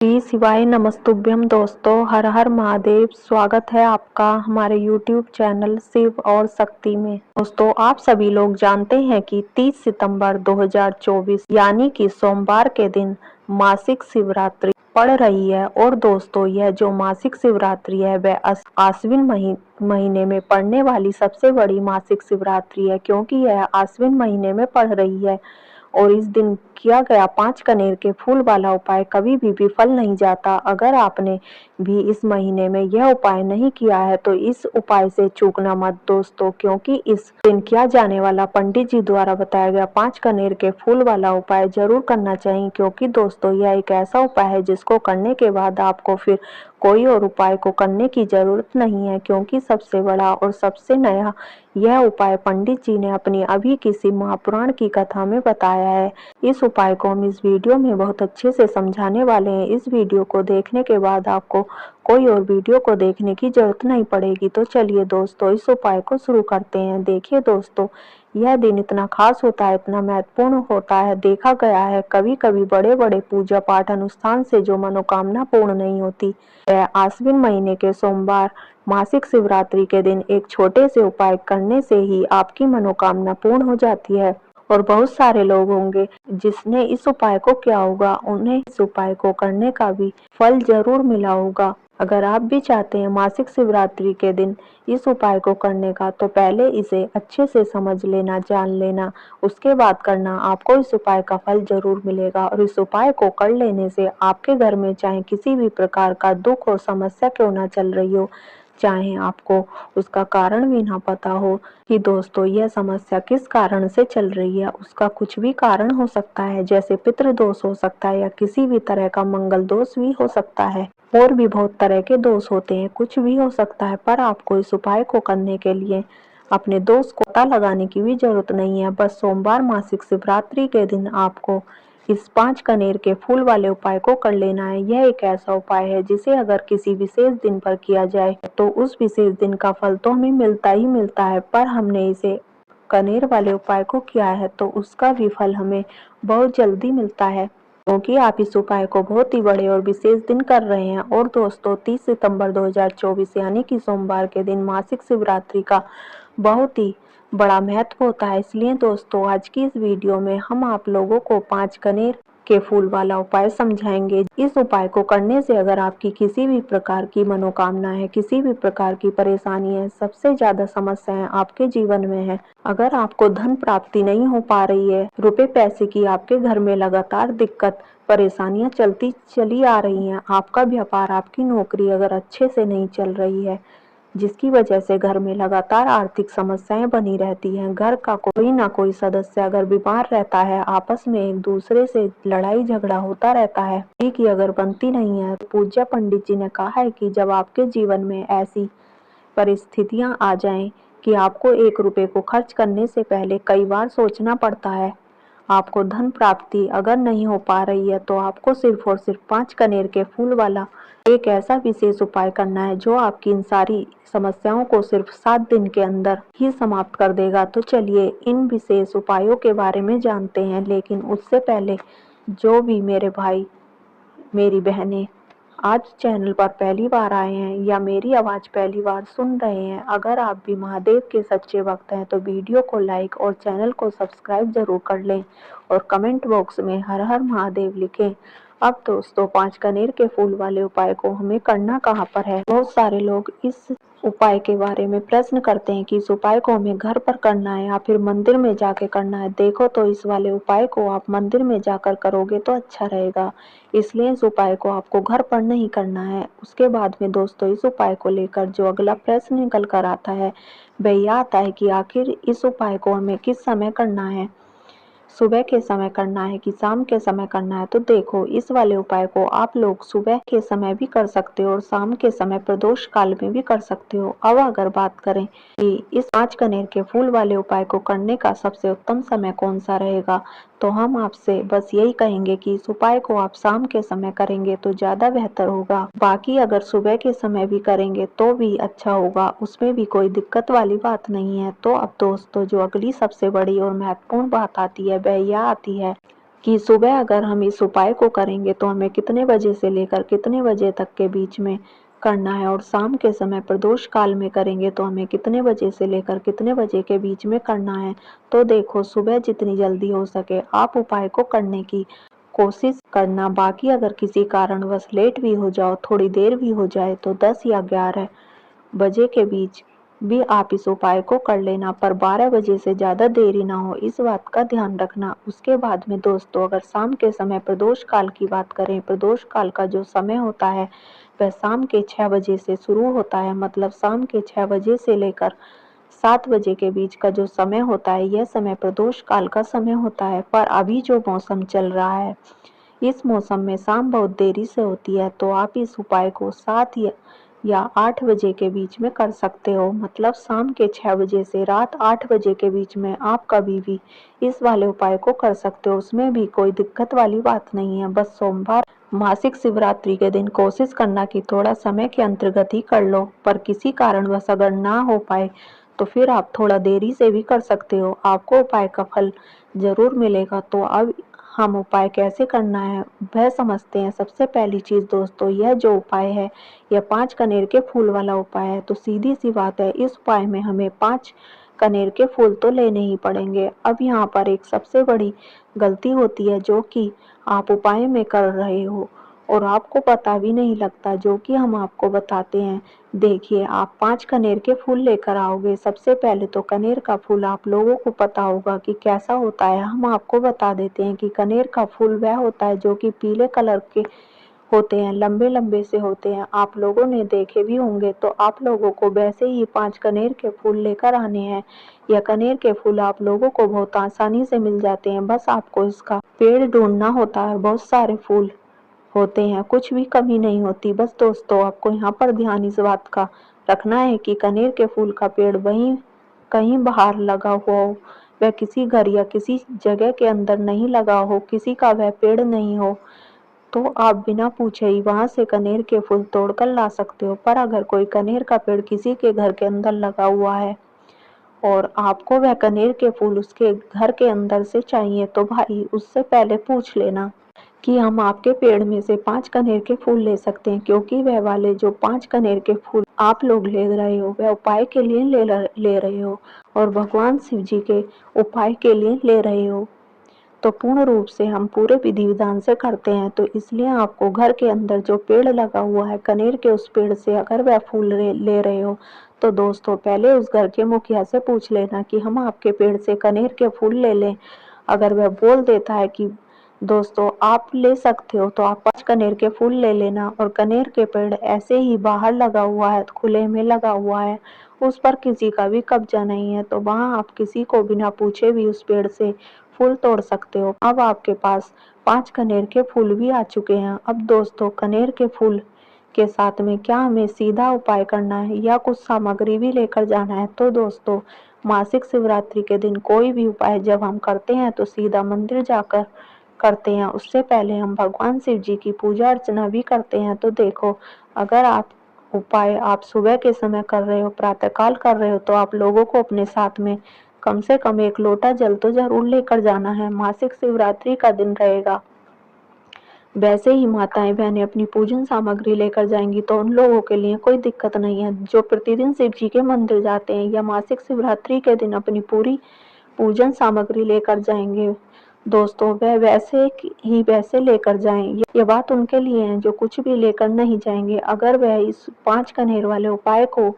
श्री शिवाय नमस्तुभ्यम। दोस्तों, हर हर महादेव। स्वागत है आपका हमारे YouTube चैनल शिव और शक्ति में। दोस्तों, आप सभी लोग जानते हैं कि 30 सितंबर 2024 यानी कि सोमवार के दिन मासिक शिवरात्रि पड़ रही है। और दोस्तों, यह जो मासिक शिवरात्रि है वह आश्विन महीने में पड़ने वाली सबसे बड़ी मासिक शिवरात्रि है, क्योंकि यह आश्विन महीने में पड़ रही है। और इस दिन किया गया 5 कनेर के फूल वाला उपाय कभी भी विफल नहीं जाता। अगर आपने भी इस महीने में यह उपाय नहीं किया है तो इस उपाय से चूकना मत दोस्तों, क्योंकि इस दिन किया जाने वाला पंडित जी द्वारा बताया गया 5 कनेर के फूल वाला उपाय जरूर करना चाहिए। क्योंकि दोस्तों, यह एक ऐसा उपाय है जिसको करने के बाद आपको फिर कोई और उपाय को करने की जरूरत नहीं है, क्योंकि सबसे बड़ा और सबसे नया यह उपाय पंडित जी ने अपनी अभी किसी महापुराण की कथा में बताया है। इस उपाय को हम इस वीडियो में बहुत अच्छे से समझाने वाले हैं। इस वीडियो को देखने के बाद आपको कोई और वीडियो को देखने की जरूरत नहीं पड़ेगी। तो चलिए दोस्तों, इस उपाय को शुरू करते हैं। देखिए दोस्तों, यह दिन इतना खास होता है, इतना महत्वपूर्ण होता है। देखा गया है कभी कभी बड़े बड़े पूजा पाठ अनुष्ठान से जो मनोकामना पूर्ण नहीं होती, वह आश्विन महीने के सोमवार मासिक शिवरात्रि के दिन एक छोटे से उपाय करने से ही आपकी मनोकामना पूर्ण हो जाती है। और बहुत सारे लोग होंगे जिसने इस उपाय को किया होगा, उन्हें इस उपाय को करने का भी फल जरूर मिला होगा। अगर आप भी चाहते हैं मासिक शिवरात्रि के दिन इस उपाय को करने का, तो पहले इसे अच्छे से समझ लेना, जान लेना, उसके बाद करना। आपको इस उपाय का फल जरूर मिलेगा। और इस उपाय को कर लेने से आपके घर में चाहे किसी भी प्रकार का दुख और समस्या क्यों ना चल रही हो, चाहे आपको उसका कारण भी ना पता हो कि दोस्तों यह समस्या किस कारण से चल रही है, उसका कुछ भी कारण हो सकता है। जैसे पितृ दोष हो सकता है, या किसी भी तरह का मंगल दोष भी हो सकता है, और भी बहुत तरह के दोष होते हैं, कुछ भी हो सकता है। पर आपको इस उपाय को करने के लिए अपने दोष को पता लगाने की भी जरूरत नहीं है। बस सोमवार मासिक शिवरात्रि के दिन आपको इस 5 कनेर के फूल वाले उपाय को कर लेना है। यह एक ऐसा उपाय है जिसे अगर किसी विशेष दिन पर किया जाए तो उस विशेष दिन का फल तो हमें मिलता ही मिलता है, पर हमने इसे कनेर वाले उपाय को किया है तो उसका भी फल हमें बहुत जल्दी मिलता है, क्योंकि आप इस उपाय को बहुत ही बड़े और विशेष दिन कर रहे हैं। और दोस्तों, 30 सितंबर 2024 यानी कि सोमवार के दिन मासिक शिवरात्रि का बहुत ही बड़ा महत्व होता है। इसलिए दोस्तों, आज की इस वीडियो में हम आप लोगों को 5 कनेर के फूल वाला उपाय समझाएंगे। इस उपाय को करने से अगर आपकी किसी भी प्रकार की मनोकामना है, किसी भी प्रकार की परेशानी है, सबसे ज्यादा समस्याएं आपके जीवन में है, अगर आपको धन प्राप्ति नहीं हो पा रही है, रुपए पैसे की आपके घर में लगातार दिक्कत परेशानियां चली आ रही हैं, आपका व्यापार, आपकी नौकरी अगर अच्छे से नहीं चल रही है, जिसकी वजह से घर में लगातार आर्थिक समस्याएं बनी रहती हैं, घर का कोई ना कोई सदस्य अगर बीमार रहता है, आपस में एक दूसरे से लड़ाई झगड़ा होता रहता है, की अगर बनती नहीं है, पूज्य पंडित जी ने कहा है कि जब आपके जीवन में ऐसी परिस्थितियां आ जाएं कि आपको 1 रुपए को खर्च करने से पहले कई बार सोचना पड़ता है, आपको धन प्राप्ति अगर नहीं हो पा रही है, तो आपको सिर्फ और सिर्फ 5 कनेर के फूल वाला एक ऐसा विशेष उपाय करना है जो आपकी इन सारी समस्याओं को सिर्फ 7 दिन के अंदर ही समाप्त कर देगा। तो चलिए इन विशेष उपायों के बारे में जानते हैं। लेकिन उससे पहले जो भी मेरे भाई, मेरी बहनें आज चैनल पर पहली बार आए हैं या मेरी आवाज पहली बार सुन रहे हैं, अगर आप भी महादेव के सच्चे भक्त हैं तो वीडियो को लाइक और चैनल को सब्सक्राइब जरूर कर लें और कमेंट बॉक्स में हर हर महादेव लिखें। अब दोस्तों, 5 कनेर के फूल वाले उपाय को हमें करना कहाँ पर है। बहुत सारे लोग इस उपाय के बारे में प्रश्न करते हैं कि इस उपाय को हमें घर पर करना है या फिर मंदिर में जाकर करना है। देखो तो इस वाले उपाय को आप मंदिर में जाकर करोगे तो अच्छा रहेगा, इसलिए इस उपाय को आपको घर पर नहीं करना है। उसके बाद में दोस्तों, इस उपाय को लेकर जो अगला प्रश्न निकल कर आता है वह यह आता है कि आखिर इस उपाय को हमें किस समय करना है, सुबह के समय करना है कि शाम के समय करना है। तो देखो, इस वाले उपाय को आप लोग सुबह के समय भी कर सकते हो और शाम के समय प्रदोष काल में भी कर सकते हो। अब अगर बात करें कि इस 5 कनेर के फूल वाले उपाय को करने का सबसे उत्तम समय कौन सा रहेगा, तो हम आपसे बस यही कहेंगे कि इस उपाय को आप शाम के समय करेंगे तो ज्यादा बेहतर होगा। बाकी अगर सुबह के समय भी करेंगे तो भी अच्छा होगा, उसमें भी कोई दिक्कत वाली बात नहीं है। तो अब दोस्तों, जो अगली सबसे बड़ी और महत्वपूर्ण बात आती है वह यह आती है कि सुबह अगर हम इस उपाय को करेंगे तो हमें कितने बजे से लेकर कितने बजे तक के बीच में करना है, और शाम के समय प्रदोष काल में करेंगे तो हमें कितने बजे से लेकर कितने बजे के बीच में करना है। तो देखो, सुबह जितनी जल्दी हो सके आप उपाय को करने की कोशिश करना। बाकी अगर किसी कारणवश लेट भी हो जाओ, थोड़ी देर भी हो जाए, तो 10 या 11 बजे के बीच भी आप इस उपाय को कर लेना, पर 12 बजे से ज़्यादा देरी ना हो, इस बात का ध्यान रखना। उसके बाद में दोस्तों, अगर शाम के समय प्रदोष काल की बात करें, प्रदोष काल का जो समय होता है वह शाम के 6 बजे से शुरू होता है। मतलब शाम के 6 बजे से लेकर 7 बजे के बीच का जो समय होता है, यह समय प्रदोष काल का समय होता है। पर अभी जो मौसम चल रहा है, इस मौसम में शाम बहुत देरी से होती है, तो आप इस उपाय को 7 या 8 बजे के बीच में कर सकते हो। मतलब शाम के 6 बजे से रात 8 बजे के बीच में आप कभी भी इस वाले उपाय को कर सकते हो, उसमें भी कोई दिक्कत वाली बात नहीं है। बस सोमवार मासिक शिवरात्रि के दिन कोशिश करना कि थोड़ा समय के अंतर्गत ही कर लो, पर किसी कारणवश अगर ना हो पाए तो फिर आप थोड़ा देरी से भी कर सकते हो, आपको उपाय का फल जरूर मिलेगा। तो अब हम उपाय कैसे करना है वह समझते हैं। सबसे पहली चीज दोस्तों, यह जो उपाय है यह 5 कनेर के फूल वाला उपाय है। तो सीधी सी बात है, इस उपाय में हमें 5 कनेर के फूल तो लेने ही पड़ेंगे। अब यहाँ पर एक सबसे बड़ी गलती होती है जो कि आप उपाय में कर रहे हो और आपको पता भी नहीं लगता, जो कि हम आपको बताते हैं। देखिए, आप 5 कनेर के फूल लेकर आओगे। सबसे पहले तो कनेर का फूल आप लोगों को पता होगा कि कैसा होता है, हम आपको बता देते हैं कि कनेर का फूल वह होता है जो कि पीले कलर के होते हैं, लंबे लंबे से होते हैं। आप लोगों ने देखे भी होंगे। तो आप लोगों को वैसे ही 5 कनेर के फूल लेकर आने हैं। यह कनेर के फूल आप लोगों को बहुत आसानी से मिल जाते हैं, बस आपको इसका पेड़ ढूंढना होता है। बहुत सारे फूल होते हैं, कुछ भी कमी नहीं होती। बस दोस्तों, आपको यहाँ पर ध्यान इस बात का रखना है कि कनेर के फूल का पेड़ वहीं कहीं बाहर लगा हुआ हो, वह किसी घर या किसी जगह के अंदर नहीं लगा हो, किसी का वह पेड़ नहीं हो, तो आप बिना पूछे ही वहां से कनेर के फूल तोड़कर ला सकते हो। पर अगर कोई कनेर का पेड़ किसी के घर के अंदर लगा हुआ है और आपको वह कनेर के फूल उसके घर के अंदर से चाहिए, तो भाई उससे पहले पूछ लेना कि हम आपके पेड़ में से 5 कनेर के फूल ले सकते हैं, क्योंकि वह वाले जो 5 कनेर के फूल आप लोग ले रहे हो वह उपाय के लिए ले रहे हो और भगवान शिव जी के उपाय के लिए ले रहे हो। तो पूर्ण रूप से हम पूरे विधि विधान से करते हैं, तो इसलिए आपको घर के अंदर जो पेड़ लगा हुआ है कनेर के, उस पेड़ से अगर वह फूल ले रहे हो, तो दोस्तों पहले उस घर के मुखिया से पूछ लेना कि हम आपके पेड़ से कनेर के फूल ले लें। अगर वह बोल देता है कि दोस्तों आप ले सकते हो, तो आप 5 कनेर के फूल ले लेना। और कनेर के पेड़ ऐसे ही बाहर लगा हुआ है, खुले में लगा हुआ है, उस पर किसी का भी कब्जा नहीं है, तो वहां आप किसी को बिना पूछे भी उस पेड़ से फूल तोड़ सकते हो। अब आपके पास 5 कनेर के फूल भी आ चुके हैं। अब दोस्तों, कनेर के फूल के साथ में क्या हमें सीधा उपाय करना है या कुछ सामग्री भी लेकर जाना है? तो दोस्तों, मासिक शिवरात्रि के दिन कोई भी उपाय जब हम करते हैं तो सीधा मंदिर जाकर करते हैं। उससे पहले हम भगवान शिव जी की पूजा अर्चना भी करते हैं। तो देखो, अगर आप उपाय आप सुबह के समय कर रहे हो, प्रातःकाल कर रहे हो, तो आप लोगों को अपने साथ में कम से कम 1 लोटा जल तो जरूर लेकर जाना है। मासिक शिवरात्रि का दिन रहेगा। वैसे ही माताएं बहनें अपनी पूजन सामग्री लेकर जाएंगी, तो उन लोगों के लिए कोई दिक्कत नहीं है। जो प्रतिदिन शिव जी के मंदिर जाते हैं या मासिक शिवरात्रि के दिन अपनी पूरी पूजन सामग्री लेकर जाएंगे, दोस्तों वह वैसे लेकर जाएं। ये बात उनके लिए है जो कुछ भी लेकर नहीं जाएंगे। अगर वह इस 5 कनेर वाले उपाय को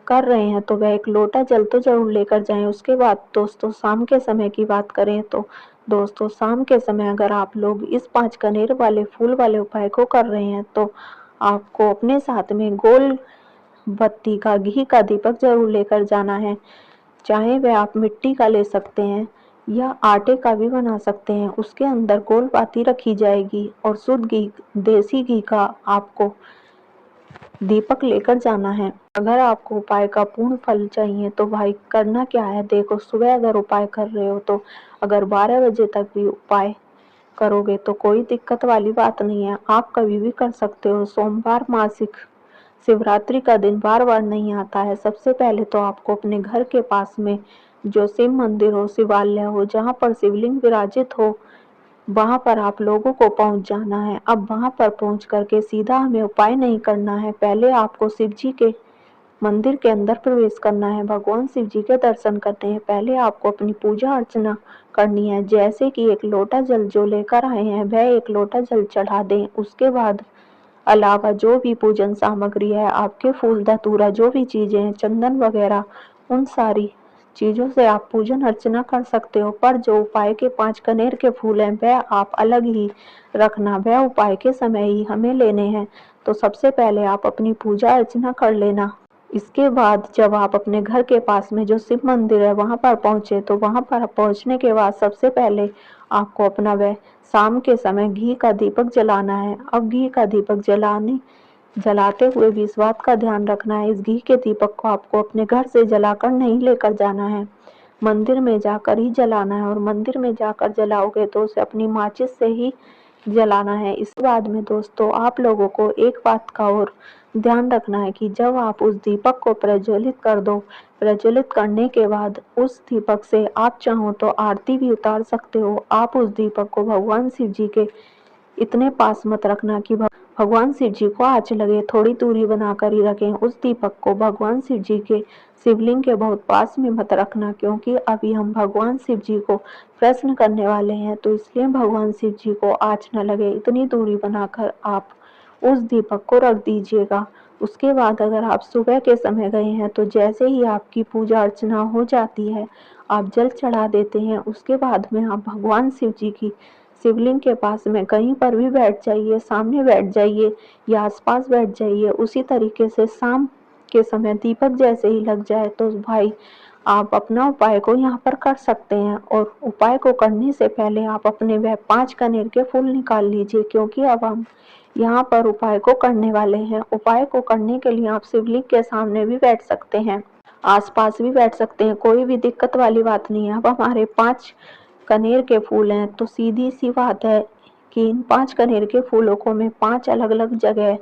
कर रहे हैं तो वह 1 लोटा जल तो जरूर लेकर जाएं। उसके बाद दोस्तों, शाम के समय की बात करें तो दोस्तों, शाम के समय अगर आप लोग इस 5 कनेर वाले फूल वाले उपाय को कर रहे हैं, तो आपको अपने साथ में गोल बत्ती का घी का दीपक जरूर लेकर जाना है। चाहे वह आप मिट्टी का ले सकते हैं या आटे का भी बना सकते हैं। उसके अंदर गोल बाती रखी जाएगी और शुद्ध घी, देसी घी का आपको दीपक लेकर जाना है। अगर आपको उपाय का पूर्ण फल चाहिए तो भाई करना क्या है, देखो सुबह अगर उपाय कर रहे हो तो अगर 12 बजे तक भी उपाय करोगे तो कोई दिक्कत वाली बात नहीं है, आप कभी भी कर सकते हो। सोमवार मासिक शिवरात्रि का दिन बार बार नहीं आता है। सबसे पहले तो आपको अपने घर के पास में जो शिव मंदिर हो, शिवालय हो, जहाँ पर शिवलिंग विराजित हो, वहां पर आप लोगों को पहुंच जाना है। अब वहां पर पहुंच करके सीधा हमें उपाय नहीं करना है, पहले आपको शिव जी के मंदिर के अंदर प्रवेश करना है, भगवान शिव जी के दर्शन करने हैं। पहले आपको अपनी पूजा अर्चना करनी है, जैसे कि एक लोटा जल जो लेकर आए हैं वह एक लोटा जल चढ़ा दें। उसके बाद अलावा जो भी पूजन सामग्री है, आपके फूल धतूरा जो भी चीजें हैं, चंदन वगैरह, उन सारी चीजों से आप पूजन अर्चना कर सकते हो। पर जो उपाय के 5 कनेर के फूल हैं वह आप अलग ही रखना, वह उपाय के समय ही हमें लेने हैं। तो सबसे पहले आप अपनी पूजा अर्चना कर लेना। इसके बाद जब आप अपने घर के पास में जो शिव मंदिर है वहां पर पहुंचे, तो वहां पर पहुंचने के बाद सबसे पहले आपको अपना वह शाम के समय घी का दीपक जलाना है। अब घी का दीपक जलाते हुए भी इस बात का ध्यान रखना है, इस घी के दीपक को आपको अपने घर से जलाकर नहीं लेकर जाना है, मंदिर में जाकर ही जलाना है। और मंदिर में जाकर जलाओगे तो उसे अपनी माचिस से ही जलाना है। इसके बाद में दोस्तों आप लोगों को एक बात का और ध्यान रखना है कि जब आप उस दीपक को प्रज्वलित कर दो, प्रज्वलित करने के बाद उस दीपक से आप चाहो तो आरती भी उतार सकते हो। आप उस दीपक को भगवान शिव जी के इतने पास मत रखना कि भगवान शिव जी को आँच लगे, थोड़ी दूरी बनाकर ही रखें। उस दीपक को भगवान शिव जी के शिवलिंग के बहुत पास में मत रखना, क्योंकि अभी हम भगवान शिव जी को प्रश्न करने वाले हैं, तो इसलिए भगवान शिव जी को आँच न लगे इतनी दूरी बनाकर आप उस दीपक को रख दीजिएगा। उसके बाद अगर आप सुबह के समय गए हैं तो जैसे ही आपकी पूजा अर्चना हो जाती है, आप जल चढ़ा देते हैं। उसके बाद में आप भगवान शिव जी की शिवलिंग के पास में कहीं पर भी बैठ जाइए, सामने बैठ जाइए या आसपास बैठ जाइए। उसी तरीके से शाम के समय दीपक जैसे ही लग जाए तो भाई आप अपना उपाय को यहाँ पर कर सकते हैं। और उपाय को करने से पहले आप अपने वह 5 कनेर के फूल निकाल लीजिए, क्योंकि अब हम यहाँ पर उपाय को करने वाले हैं। उपाय को करने के लिए आप शिवलिंग के सामने भी बैठ सकते हैं, आसपास भी बैठ सकते हैं, कोई भी दिक्कत वाली बात नहीं है। अब हमारे 5 कनेर के फूल हैं, तो सीधी सी बात है कि इन 5 कनेर के फूलों को हमें 5 अलग-अलग जगह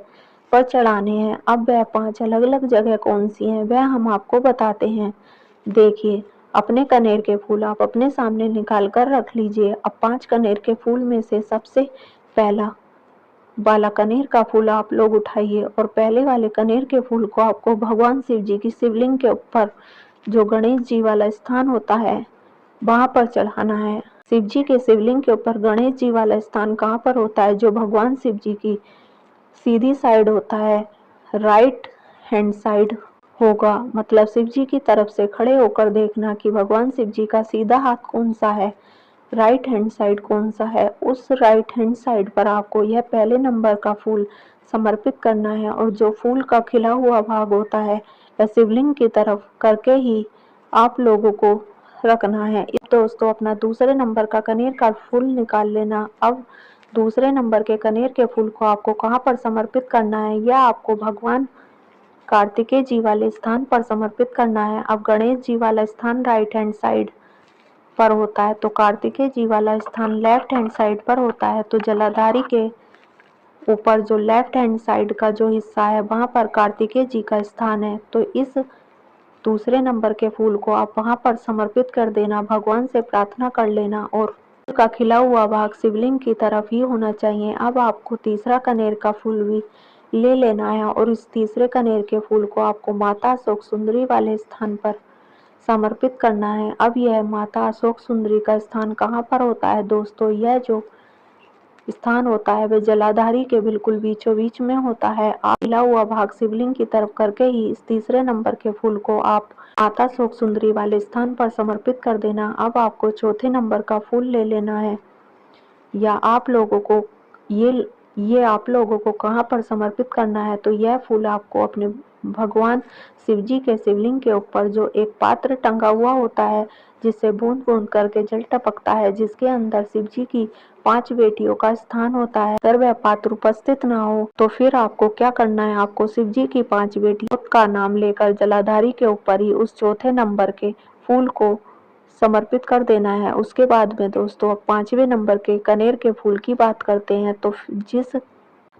पर चढ़ाने हैं। अब वह 5 अलग-अलग जगह कौन सी हैं वह हम आपको बताते हैं। देखिए, अपने कनेर के फूल आप अपने सामने निकाल कर रख लीजिए। अब 5 कनेर के फूल में से सबसे पहला वाला कनेर का फूल आप लोग उठाइए और पहले वाले कनेर के फूल को आपको भगवान शिव जी की शिवलिंग के ऊपर जो गणेश जी वाला स्थान होता है वहां पर चढ़ाना है। शिव जी के शिवलिंग के ऊपर गणेश जी वाला स्थान कहाँ पर होता है? जो भगवान शिव जी की सीधी साइड होता है, राइट हैंड साइड होगा। मतलब शिव जी की तरफ से खड़े होकर देखना कि भगवान शिव जी का सीधा हाथ कौन सा है, राइट हैंड साइड कौन सा है। उस राइट हैंड साइड पर आपको यह पहले नंबर का फूल समर्पित करना है और जो फूल का खिला हुआ भाग होता है वह शिवलिंग की तरफ करके ही आप लोगों को रखना है। दोस्तों अपना दूसरे नंबर का कनेर का फूल निकाल लेना। अब दूसरे नंबर के कनेर के फूल को आपको कहाँ पर समर्पित करना है? यह आपको भगवान कार्तिकेय जी वाले स्थान पर समर्पित करना है। अब गणेश जी वाला स्थान राइट हैंड साइड पर होता है, तो कार्तिकेय जी वाला स्थान लेफ्ट हैंड साइड पर होता है। तो जलाधारी के ऊपर जो लेफ्ट हैंड साइड का जो हिस्सा है वहां पर कार्तिकेय जी का स्थान है। तो इस दूसरे नंबर के फूल को आप वहां पर समर्पित कर देना, भगवान से प्रार्थना कर लेना और फूल का खिला हुआ भाग शिवलिंग की तरफ ही होना चाहिए। अब आपको तीसरा कनेर का फूल भी ले लेना है और इस तीसरे कनेर के फूल को आपको माता अशोक सुंदरी वाले स्थान पर समर्पित करना है। अब यह माता अशोक सुंदरी का स्थान कहाँ पर होता है दोस्तों? यह जो स्थान होता है वह जलाधारी के बिल्कुल बीचों बीच में होता है। खिला हुआ भाग शिवलिंग की तरफ करके ही इस तीसरे नंबर के फूल को आप माता अशोक सुंदरी वाले स्थान पर समर्पित कर देना। अब आपको चौथे नंबर का फूल ले लेना है, या आप लोगों को ये आप लोगों को कहाँ पर समर्पित करना है? तो यह फूल आपको अपने भगवान शिव जी के शिवलिंग के ऊपर जो एक पात्र टंगा हुआ होता है जिससे बूंद बूंद करके जल टपकता है, जिसके अंदर शिव जी की 5 बेटियों का स्थान होता है, अगर वह पात्र उपस्थित ना हो तो फिर आपको क्या करना है? आपको शिव जी की 5 बेटियों का नाम लेकर जलाधारी के ऊपर ही उस चौथे नंबर के फूल को समर्पित कर देना है। उसके बाद में दोस्तों अब 5वें नंबर के कनेर के फूल की बात करते हैं।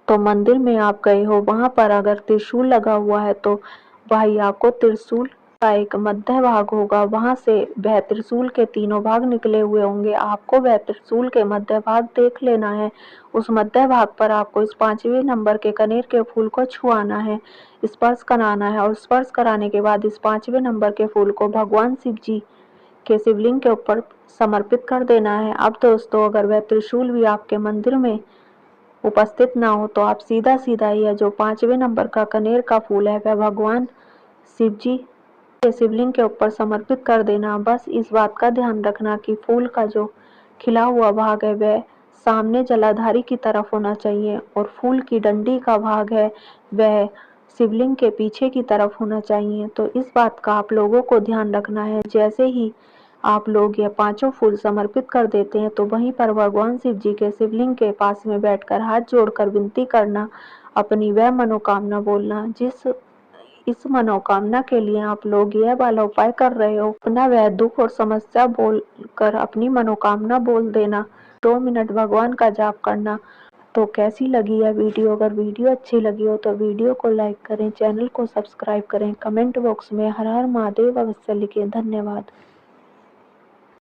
तो मंदिर में आप गए हो वहां पर अगर त्रिशूल लगा हुआ है तो भाई आपको त्रिशूल का एक मध्य भाग होगा, वहां से वह त्रिशूल के तीनों भाग निकले हुए होंगे। आपको वह त्रिशूल के मध्य भाग देख लेना है। उस मध्य भाग पर आपको इस 5वें नंबर के कनेर के फूल को छुआना है, स्पर्श कराना है और स्पर्श कराने के बाद इस 5वें नंबर के फूल को भगवान शिव जी के शिवलिंग के ऊपर समर्पित कर देना है। अब दोस्तों, अगर वह त्रिशूल भी आपके मंदिर में उपस्थित ना हो तो आप सीधा सीधा यह जो 5वें नंबर का कनेर का फूल है वह भगवान शिव जी के शिवलिंग के ऊपर समर्पित कर देना। बस इस बात का ध्यान रखना कि फूल का जो खिला हुआ भाग है वह सामने जलाधारी की तरफ होना चाहिए और फूल की डंडी का भाग है वह शिवलिंग के पीछे की तरफ होना चाहिए। तो इस बात का आप लोगों को ध्यान रखना है। जैसे ही आप लोग यह 5 फूल समर्पित कर देते हैं तो वहीं पर भगवान शिव जी के शिवलिंग के पास में बैठकर हाथ जोड़कर विनती करना, अपनी वह मनोकामना बोलना जिस इस मनोकामना के लिए आप लोग यह वाला उपाय कर रहे हो। अपना वह दुख और समस्या बोलकर अपनी मनोकामना बोल देना। 2 मिनट भगवान का जाप करना। तो कैसी लगी यह वीडियो? अगर वीडियो अच्छी लगी हो तो वीडियो को लाइक करें, चैनल को सब्सक्राइब करें, कमेंट बॉक्स में हर हर महादेव अवश्य लिखें। धन्यवाद।